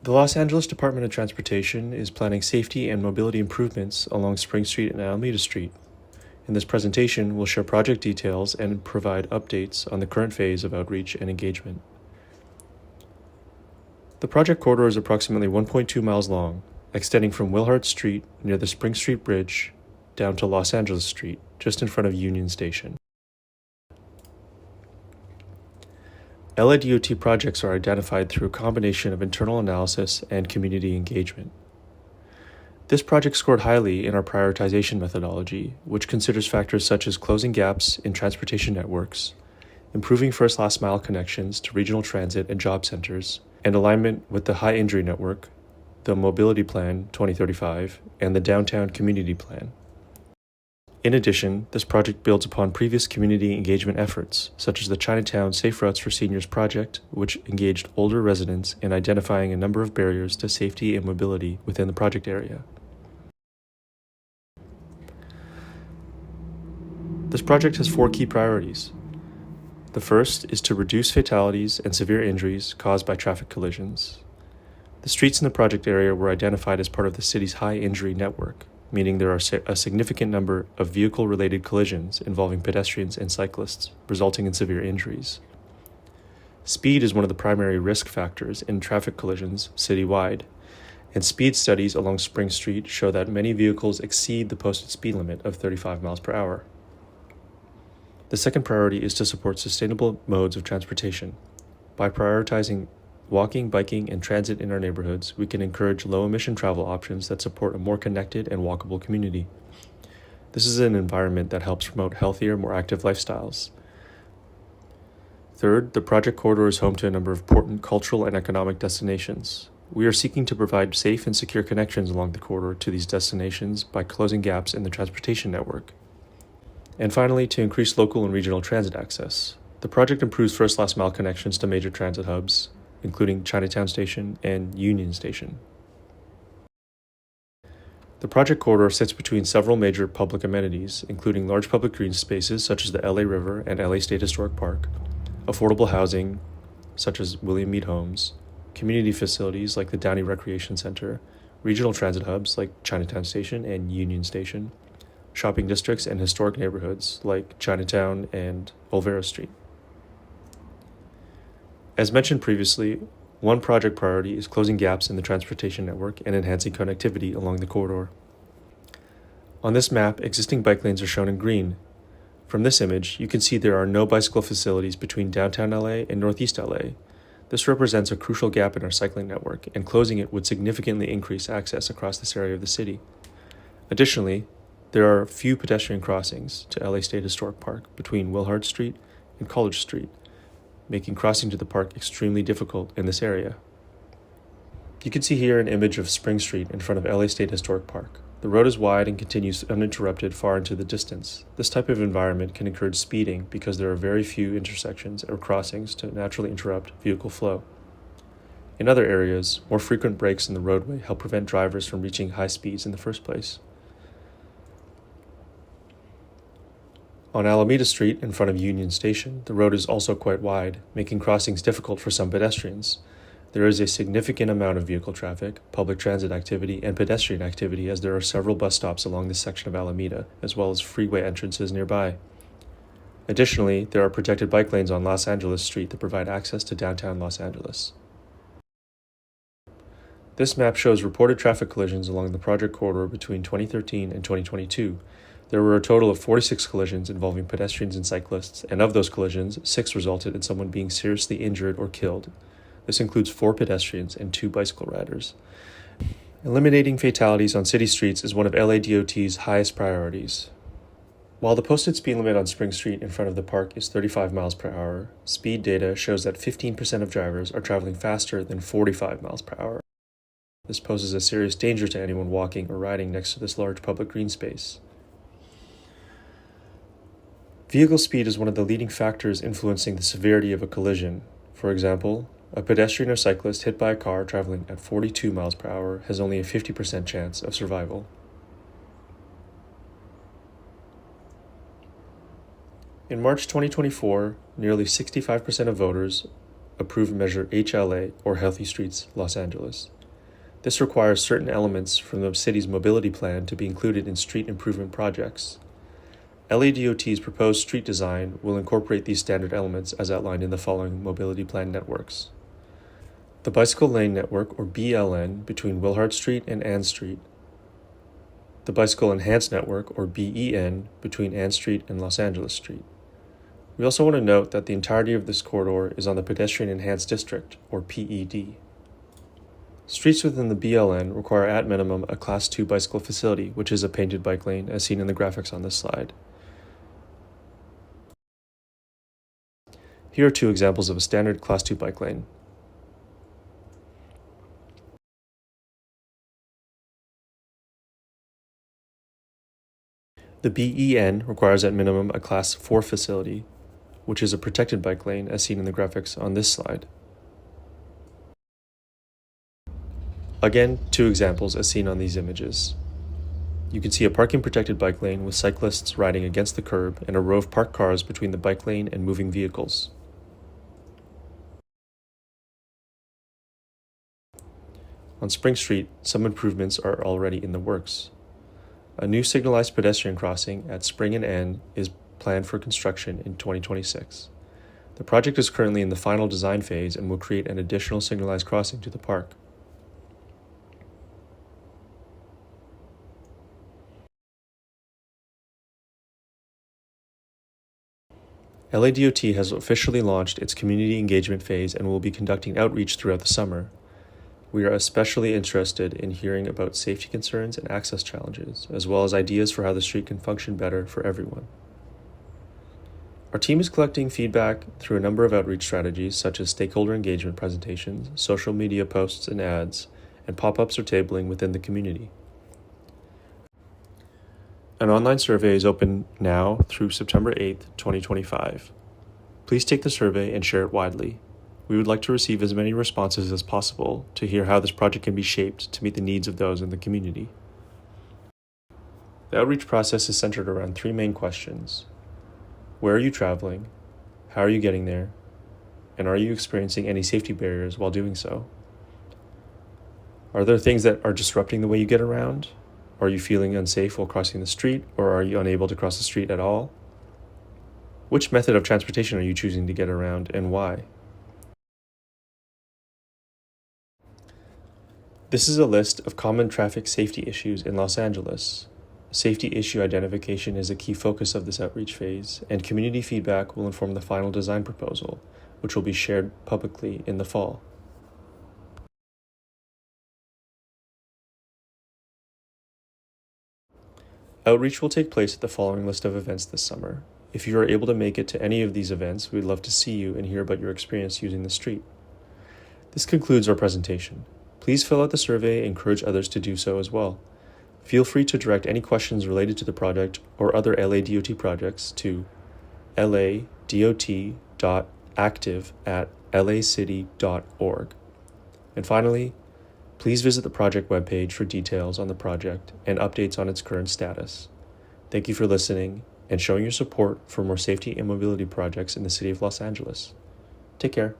The Los Angeles Department of Transportation is planning safety and mobility improvements along Spring Street and Alameda Street. In this presentation, we'll share project details and provide updates on the current phase of outreach and engagement. The project corridor is approximately 1.2 miles long, extending from Willhard Street near the Spring Street Bridge down to Los Angeles Street, just in front of Union Station. LADOT projects are identified through a combination of internal analysis and community engagement. This project scored highly in our prioritization methodology, which considers factors such as closing gaps in transportation networks, improving first-last mile connections to regional transit and job centers, and alignment with the High Injury Network, the Mobility Plan 2035, and the Downtown Community Plan. In addition, this project builds upon previous community engagement efforts, such as the Chinatown Safe Routes for Seniors project, which engaged older residents in identifying a number of barriers to safety and mobility within the project area. This project has 4 key priorities. The first is to reduce fatalities and severe injuries caused by traffic collisions. The streets in the project area were identified as part of the city's high injury network, meaning there are a significant number of vehicle-related collisions involving pedestrians and cyclists, resulting in severe injuries. Speed is one of the primary risk factors in traffic collisions citywide, and speed studies along Spring Street show that many vehicles exceed the posted speed limit of 35 miles per hour. The second priority is to support sustainable modes of transportation. By prioritizing walking, biking, and transit in our neighborhoods, we can encourage low-emission travel options that support a more connected and walkable community. This is an environment that helps promote healthier, more active lifestyles. Third, the project corridor is home to a number of important cultural and economic destinations. We are seeking to provide safe and secure connections along the corridor to these destinations by closing gaps in the transportation network. And finally, to increase local and regional transit access. The project improves first-last mile connections to major transit hubs, including Chinatown Station and Union Station. The project corridor sits between several major public amenities, including large public green spaces such as the LA River and LA State Historic Park, affordable housing such as William Mead Homes, community facilities like the Downey Recreation Center, regional transit hubs like Chinatown Station and Union Station, shopping districts and historic neighborhoods like Chinatown and Olvera Street. As mentioned previously, one project priority is closing gaps in the transportation network and enhancing connectivity along the corridor. On this map, existing bike lanes are shown in green. From this image, you can see there are no bicycle facilities between downtown LA and northeast LA. This represents a crucial gap in our cycling network, and closing it would significantly increase access across this area of the city. Additionally, there are few pedestrian crossings to LA State Historic Park between Willhard Street and College Street, making crossing to the park extremely difficult in this area. You can see here an image of Spring Street in front of LA State Historic Park. The road is wide and continues uninterrupted far into the distance. This type of environment can encourage speeding because there are very few intersections or crossings to naturally interrupt vehicle flow. In other areas, more frequent breaks in the roadway help prevent drivers from reaching high speeds in the first place. On Alameda Street, in front of Union Station, the road is also quite wide, making crossings difficult for some pedestrians. There is a significant amount of vehicle traffic, public transit activity, and pedestrian activity as there are several bus stops along this section of Alameda, as well as freeway entrances nearby. Additionally, there are protected bike lanes on Los Angeles Street that provide access to downtown Los Angeles. This map shows reported traffic collisions along the project corridor between 2013 and 2022. There were a total of 46 collisions involving pedestrians and cyclists, and of those collisions, 6 resulted in someone being seriously injured or killed. This includes 4 pedestrians and 2 bicycle riders. Eliminating fatalities on city streets is one of LADOT's highest priorities. While the posted speed limit on Spring Street in front of the park is 35 miles per hour, speed data shows that 15% of drivers are traveling faster than 45 miles per hour. This poses a serious danger to anyone walking or riding next to this large public green space. Vehicle speed is one of the leading factors influencing the severity of a collision. For example, a pedestrian or cyclist hit by a car traveling at 42 miles per hour has only a 50% chance of survival. In March 2024, nearly 65% of voters approved measure HLA, or Healthy Streets Los Angeles. This requires certain elements from the city's mobility plan to be included in street improvement projects. LADOT's proposed street design will incorporate these standard elements as outlined in the following mobility plan networks. The Bicycle Lane Network, or BLN, between Willhard Street and Ann Street. The Bicycle Enhanced Network, or BEN, between Ann Street and Los Angeles Street. We also want to note that the entirety of this corridor is on the Pedestrian Enhanced District, or PED. Streets within the BLN require at minimum a Class 2 bicycle facility, which is a painted bike lane, as seen in the graphics on this slide. Here are two examples of a standard Class 2 bike lane. The BEN requires at minimum a Class 4 facility, which is a protected bike lane, as seen in the graphics on this slide. Again, two examples as seen on these images. You can see a parking protected bike lane with cyclists riding against the curb and a row of parked cars between the bike lane and moving vehicles. On Spring Street, some improvements are already in the works. A new signalized pedestrian crossing at Spring and N is planned for construction in 2026. The project is currently in the final design phase and will create an additional signalized crossing to the park. LADOT has officially launched its community engagement phase and will be conducting outreach throughout the summer. We are especially interested in hearing about safety concerns and access challenges, as well as ideas for how the street can function better for everyone. Our team is collecting feedback through a number of outreach strategies, such as stakeholder engagement presentations, social media posts and ads, and pop-ups or tabling within the community. An online survey is open now through September 8th, 2025. Please take the survey and share it widely. We would like to receive as many responses as possible to hear how this project can be shaped to meet the needs of those in the community. The outreach process is centered around three main questions. Where are you traveling? How are you getting there? And are you experiencing any safety barriers while doing so? Are there things that are disrupting the way you get around? Are you feeling unsafe while crossing the street, or are you unable to cross the street at all? Which method of transportation are you choosing to get around, and why? This is a list of common traffic safety issues in Los Angeles. Safety issue identification is a key focus of this outreach phase, and community feedback will inform the final design proposal, which will be shared publicly in the fall. Outreach will take place at the following list of events this summer. If you are able to make it to any of these events, we'd love to see you and hear about your experience using the street. This concludes our presentation. Please fill out the survey and encourage others to do so as well. Feel free to direct any questions related to the project or other LADOT projects to ladot.active@lacity.org. And finally, please visit the project webpage for details on the project and updates on its current status. Thank you for listening and showing your support for more safety and mobility projects in the city of Los Angeles. Take care.